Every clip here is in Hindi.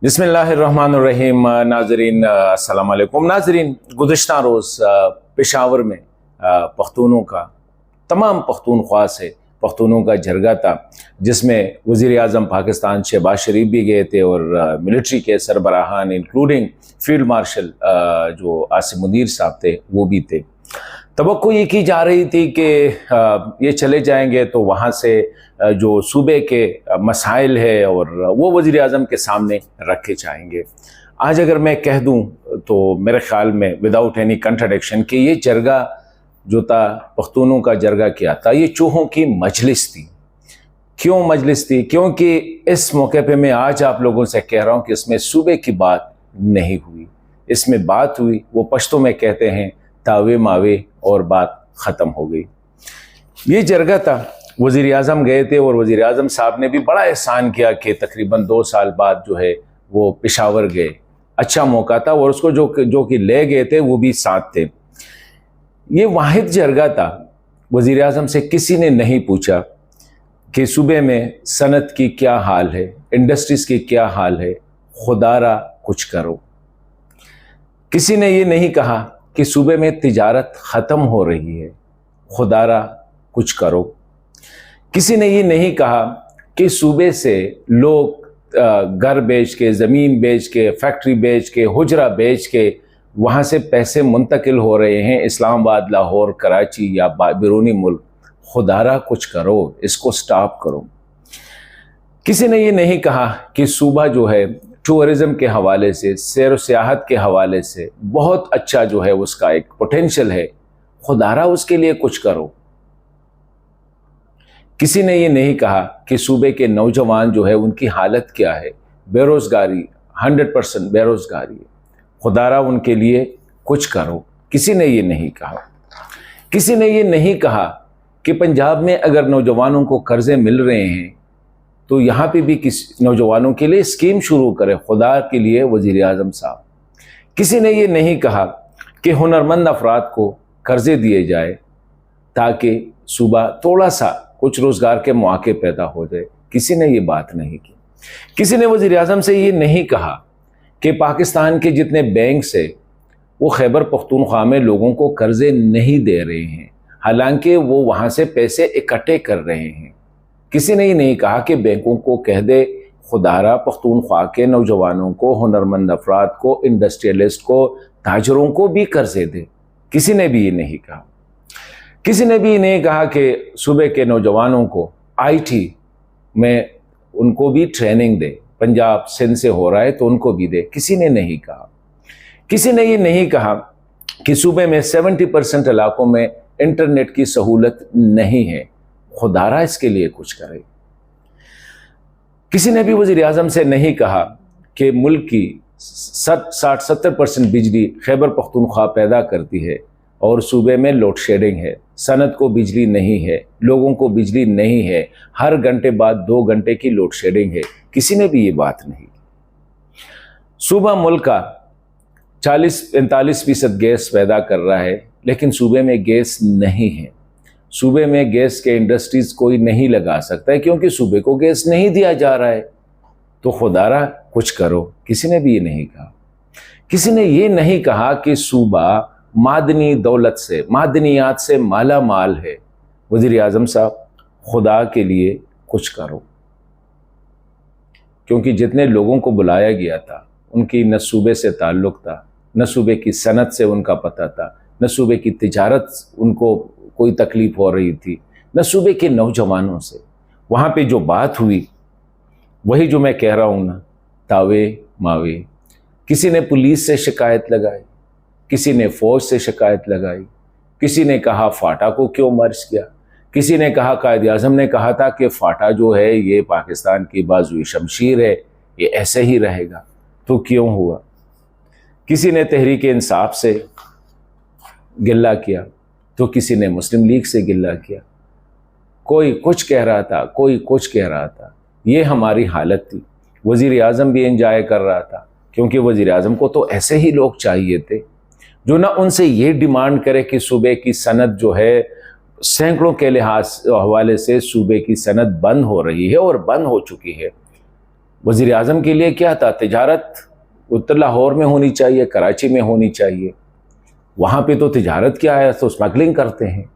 बिस्मिल्लाहिर्रहमानिर्रहीम। नाजरीन अस्सलाम वालेकुम। नाजरीन, गुज़िश्ता रोज़ पेशावर में पख्तूनों का तमाम पख्तूनख्वा से पख्तूनों का जरगा था, जिसमें वज़ीर आज़म पाकिस्तान शहबाज शरीफ भी गए थे और मिलिट्री के सरबराहान इंक्लूडिंग फील्ड मार्शल जो आसिम मुनीर साहब थे वो भी थे। तवक्को ये की जा रही थी कि ये चले जाएंगे तो वहाँ से जो सूबे के मसाइल है और वो वज़ीर आज़म के सामने रखे जाएंगे। आज अगर मैं कह दूँ तो मेरे ख़्याल में विदाउट एनी कंट्राडिक्शन कि ये जरगा जो था, पख्तूनों का जरगा क्या था, ये चूहों की मजलिस थी। क्यों मजलिस थी? क्योंकि इस मौके पे मैं आज आप लोगों से कह रहा हूँ कि इसमें सूबे की बात नहीं हुई, इसमें बात हुई, वो पश्तो में कहते हैं तावे मावे, और बात ख़त्म हो गई। ये जरगा था, वज़ीर आज़म गए थे और वज़ीर आज़म साहब ने भी बड़ा एहसान किया कि तकरीबन 2 साल बाद जो है वो पेशावर गए। अच्छा मौका था और उसको जो कि ले गए थे वो भी साथ थे। ये वाहिद जरगा था, वज़ीर आज़म से किसी ने नहीं पूछा कि सूबे में सनत की क्या हाल है, इंडस्ट्रीज़ की क्या हाल है, खुदारा कुछ करो। किसी ने ये नहीं कहा कि सूबे में तिजारत ख़त्म हो रही है, खुदारा कुछ करो। किसी ने ये नहीं कहा कि सूबे से लोग घर बेच के, ज़मीन बेच के, फैक्ट्री बेच के, हुजरा बेच के वहाँ से पैसे मुंतकिल हो रहे हैं इस्लामाबाद, लाहौर, कराची या बैरूनी मुल्क। खुदारा कुछ करो, इसको स्टॉप करो। किसी ने ये नहीं कहा कि सूबा जो है टूरिज़म के हवाले से, सैर व सियाहत के हवाले से बहुत अच्छा जो है उसका एक पोटेंशियल है, खुदारा उसके लिए कुछ करो। किसी ने ये नहीं कहा कि सूबे के नौजवान जो है उनकी हालत क्या है, बेरोज़गारी 100% बेरोज़गारी है, खुदारा उनके लिए कुछ करो। किसी ने ये नहीं कहा। किसी ने ये नहीं कहा कि पंजाब में अगर नौजवानों को कर्ज़े मिल रहे हैं तो यहाँ पे भी किसी नौजवानों के लिए स्कीम शुरू करे, खुदा के लिए वज़ीर आज़म साहब। किसी ने ये नहीं कहा कि हुनरमंद अफराद को कर्ज़े दिए जाए ताकि सूबा थोड़ा सा कुछ रोज़गार के मौके पैदा हो जाए। किसी ने ये बात नहीं की। किसी ने वज़ीर आज़म से ये नहीं कहा कि पाकिस्तान के जितने बैंक्स है वो खैबर पख्तूनख्वा में लोगों को कर्ज़े नहीं दे रहे हैं, हालांकि वो वहाँ से पैसे इकट्ठे कर रहे हैं। किसी ने ये नहीं कहा कि बैंकों को कह दे खुदारा पख्तूनख्वा के नौजवानों को, हुनरमंद अफराद को, इंडस्ट्रियलिस्ट को, ताजरों को भी कर्ज़े दे। किसी ने भी ये नहीं कहा। किसी ने भी नहीं कहा कि सूबे के नौजवानों को IT में उनको भी ट्रेनिंग दे, पंजाब सिंध से हो रहा है तो उनको भी दे। किसी ने नहीं कहा। किसी ने ये नहीं कहा कि सूबे में 70% इलाकों में इंटरनेट की सहूलत नहीं है, खुदारा इसके लिए कुछ करे। किसी ने भी वज़ीर आज़म से नहीं कहा कि मुल्क की 60-70% बिजली खैबर पख्तूनख्वा पैदा करती है और सूबे में लोड शेडिंग है, सनत को बिजली नहीं है, लोगों को बिजली नहीं है, हर घंटे बाद 2 घंटे की लोड शेडिंग है। किसी ने भी ये बात नहीं की। सूबा मुल्क का 40-45% गैस पैदा कर रहा है, लेकिन सूबे में गैस नहीं है। सूबे में गैस के इंडस्ट्रीज़ कोई नहीं लगा सकता है क्योंकि सूबे को गैस नहीं दिया जा रहा है। तो खुदारा कुछ करो। किसी ने भी ये नहीं कहा। किसी ने ये नहीं कहा कि सूबा मादनी दौलत से, मादनियात से माला माल है। वज़ीर आज़म साहब, खुदा के लिए कुछ करो, क्योंकि जितने लोगों को बुलाया गया था उनकी न सूबे से ताल्लुक़ था, न सूबे की सनत से उनका पता था, न सूबे की तिजारत उनको कोई तकलीफ़ हो रही थी, न सूबे के नौजवानों से। वहाँ पे जो बात हुई वही जो मैं कह रहा हूँ ना, तावे मावे। किसी ने पुलिस से शिकायत लगाई, किसी ने फ़ौज से शिकायत लगाई, किसी ने कहा फाटा को क्यों मर्ज किया, किसी ने कहा कायद आज़म ने कहा था कि फाटा जो है ये पाकिस्तान की बाजुए शमशीर है, ये ऐसे ही रहेगा, तो क्यों हुआ। किसी ने तहरीक इंसाफ से गिल्ला किया तो किसी ने मुस्लिम लीग से गिल्ला किया। कोई कुछ कह रहा था, कोई कुछ कह रहा था। ये हमारी हालत थी। वज़ीर आज़म भी एंजॉय कर रहा था, क्योंकि वज़ीर आज़म को तो ऐसे ही लोग चाहिए थे जो ना उनसे ये डिमांड करे कि सूबे की सनत जो है, सैकड़ों के लिहाज हवाले से सूबे की सनत बंद हो रही है और बंद हो चुकी है। वज़ीर आज़म के लिए क्या था, तिजारत उत्तर लाहौर में होनी चाहिए, कराची में होनी चाहिए। वहाँ पे तो तिजारत क्या है, तो स्मगलिंग करते हैं।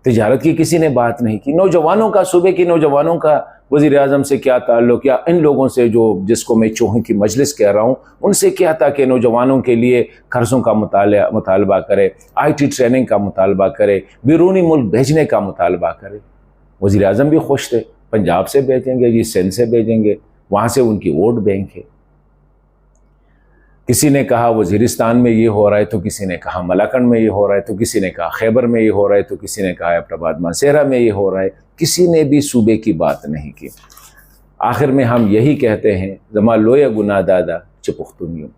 तिजारत की किसी ने बात नहीं की। नौजवानों का, सूबे के नौजवानों का वज़ीर आज़म से क्या ताल्लुक़, या इन लोगों से जो जिसको मैं चूहों की मजलिस कह रहा हूँ, उनसे क्या था कि नौजवानों के लिए कर्ज़ों का मुतालबा करे, IT ट्रेनिंग का मुतालबा करे, बैरूनी मुल्क भेजने का मुतालबा करे। वज़ीर आज़म भी खुश थे, पंजाब से भेजेंगे जी, सिंध से भेजेंगे, वहाँ से उनकी वोट बैंक है। किसी ने कहा वज़ीरिस्तान में ये हो रहा है, तो किसी ने कहा मलाकंड में ये हो रहा है, तो किसी ने कहा खैबर में ये हो रहा है, तो किसी ने कहा अब्राबाद मासेरा में ये हो रहा है। किसी ने भी सूबे की बात नहीं की। आखिर में हम यही कहते हैं, जमा लोया गुनाह दादा चपुख्तुनियों।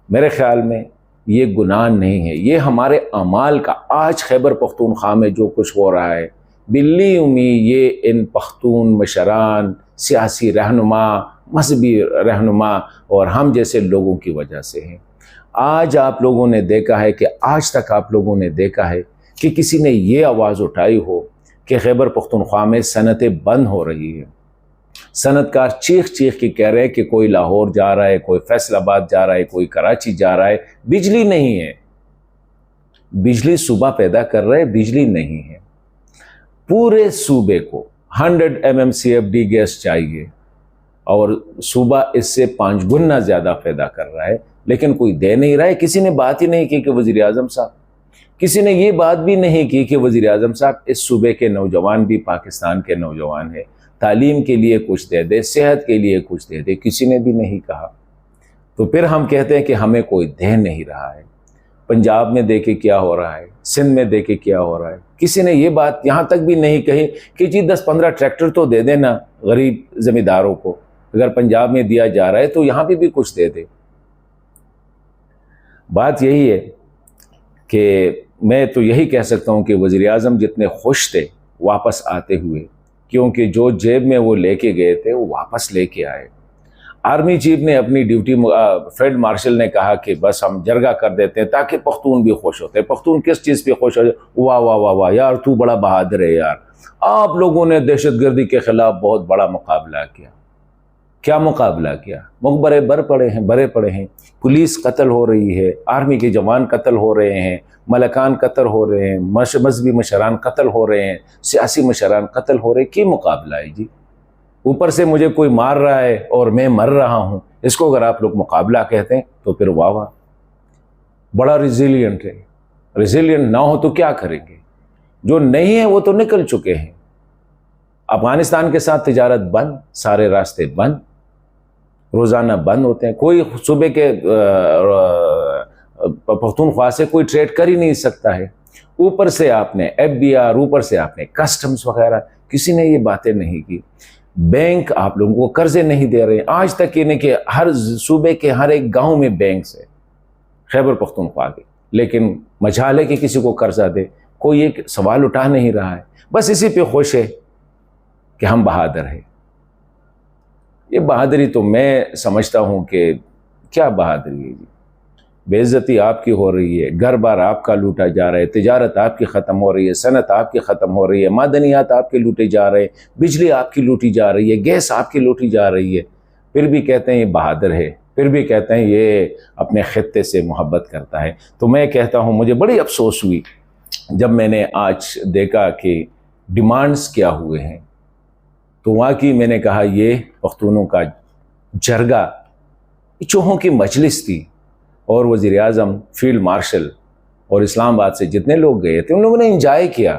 मेरे ख्याल में ये गुनाह नहीं है, ये हमारे अमाल का। आज खैबर पख्तूनख्वा में जो कुछ हो रहा है, बिल्ली उम्मी ये इन पख्तून मशरान, सियासी रहनुमा, मजहबी रहनुमा और हम जैसे लोगों की वजह से है। आज आप लोगों ने देखा है कि आज तक आप लोगों ने देखा है कि किसी ने ये आवाज़ उठाई हो कि खैबर पख्तूनख्वा में सनतें बंद हो रही है। सनतकार चीख चीख के कह रहे हैं कि कोई लाहौर जा रहा है, कोई फैसलाबाद जा रहा है, कोई कराची जा रहा है। बिजली नहीं है, बिजली सूबा पैदा कर रहे हैं, बिजली नहीं है। पूरे सूबे को 100 MMCFD गैस चाहिए और सूबा इससे 5 गुना ज़्यादा पैदा कर रहा है, लेकिन कोई दे नहीं रहा है। किसी ने बात ही नहीं की कि वज़ीर आज़म साहब, किसी ने ये बात भी नहीं की कि वज़ीर आज़म साहब, इस सूबे के नौजवान भी पाकिस्तान के नौजवान हैं, तालीम के लिए कुछ दे दे, सेहत के लिए कुछ दे दे। किसी ने भी नहीं कहा। तो फिर हम कहते हैं कि हमें कोई दे नहीं रहा है। पंजाब में देखे क्या हो रहा है, सिंध में देखे क्या हो रहा है। किसी ने ये बात यहाँ तक भी नहीं कही कि जी 10-15 ट्रैक्टर तो दे देना गरीब ज़मींदारों को। अगर पंजाब में दिया जा रहा है तो यहाँ पे भी कुछ दे दे। बात यही है कि मैं तो यही कह सकता हूँ कि वज़ीर आज़म जितने खुश थे वापस आते हुए, क्योंकि जो जेब में वो लेके गए थे वो वापस लेके आए। आर्मी चीफ ने अपनी ड्यूटी, फील्ड मार्शल ने कहा कि बस हम जरगा कर देते हैं ताकि पख्तून भी खुश होते हैं। पख्तून किस चीज़ पे खुश होते? वाह वाह वाह वाह यार, तू बड़ा बहादुर है यार, आप लोगों ने दहशतगर्दी के खिलाफ बहुत बड़ा मुकाबला किया। क्या मुकाबला किया? मकबरे भरे पड़े हैं, पुलिस कत्ल हो रही है, आर्मी के जवान कत्ल हो रहे हैं, मलकान कत्ल हो रहे हैं, मजहबी मशरान कत्ल हो रहे हैं, सियासी मशरान कत्ल हो रहे हैं। क्या मुकाबला है जी? ऊपर से मुझे कोई मार रहा है और मैं मर रहा हूँ। इसको अगर आप लोग मुकाबला कहते हैं तो फिर वाह वाह, बड़ा रिजिलियंट है। रिजिलियंट ना हो तो क्या करेंगे? जो नहीं है वो तो निकल चुके हैं। अफगानिस्तान के साथ तिजारत बंद, सारे रास्ते बंद, रोज़ाना बंद होते हैं। कोई सूबे के पख्तूनख्वा से कोई ट्रेड कर ही नहीं सकता है। ऊपर से आपने FBR, ऊपर से आपने कस्टम्स वगैरह, किसी ने ये बातें नहीं की। बैंक आप लोगों को कर्जे नहीं दे रहे हैं। आज तक ये नहीं कि हर सूबे के हर एक गांव में बैंक है खैबर पख्तूनख्वा के, लेकिन मजाल है कि किसी को कर्जा दे, कोई एक सवाल उठा नहीं रहा है। बस इसी पे खुश है कि हम बहादुर हैं। ये बहादुरी तो मैं समझता हूं कि क्या बहादुरी है जी? बेइज्जती आपकी हो रही है, घर बार आपका लूटा जा रहा है, तिजारत आपकी ख़त्म हो रही है, सनत आपकी ख़त्म हो रही है, मादनियात आपके लूटे जा रहे हैं, बिजली आपकी लूटी जा रही है, गैस आपकी लूटी जा रही है। फिर भी कहते हैं ये बहादुर है, फिर भी कहते हैं ये अपने खित्ते से मोहब्बत करता है। तो मैं कहता हूँ मुझे बड़ी अफसोस हुई जब मैंने आज देखा कि डिमांड्स क्या हुए हैं। तो वहाँ की मैंने कहा ये पख्तूनों का जरगा, चूहों की मजलिस थी और वज़ीर आज़म, फील्ड मार्शल और इस्लामाबाद से जितने लोग गए थे उन लोगों ने इंजॉय किया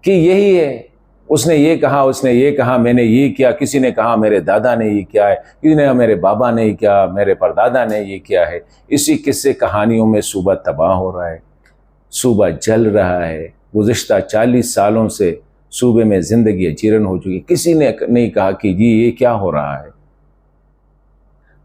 कि यही है, उसने ये कहा, उसने ये कहा, मैंने ये किया, किसी ने कहा मेरे दादा ने ये किया है, किसी ने कहा मेरे बाबा ने ये किया, मेरे परदादा ने ये किया है। इसी किस्से कहानियों में सूबा तबाह हो रहा है, सूबा जल रहा है। गुज़िश्ता 40 सालों से सूबे में ज़िंदगी जीरन हो चुकी। किसी ने नहीं कहा कि जी ये क्या हो रहा है।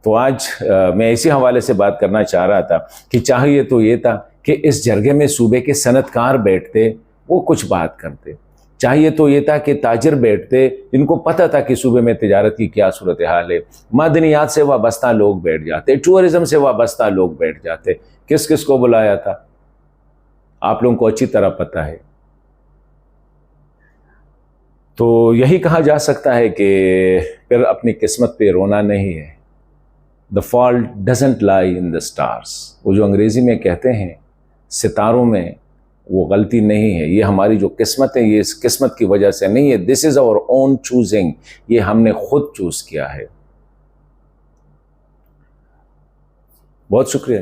तो आज मैं इसी हवाले से बात करना चाह रहा था कि चाहिए तो ये था कि इस जरगे में सूबे के सनतकार बैठते, वो कुछ बात करते। चाहिए तो ये था कि ताजिर बैठते जिनको पता था कि सूबे में तिजारत की क्या सूरत हाल है, मादनियात से वाबस्ता लोग बैठ जाते, टूरिज़म से वाबस्ता लोग बैठ जाते। किस किस को बुलाया था आप लोगों को अच्छी तरह पता है। तो यही कहा जा सकता है कि फिर अपनी किस्मत पे रोना नहीं है। The fault doesn't lie in the stars. वो जो अंग्रेज़ी में कहते हैं सितारों में वो गलती नहीं है, ये हमारी जो किस्मत है ये इस किस्मत की वजह से नहीं है। This is our own choosing, ये हमने खुद चूज़ किया है। बहुत शुक्रिया।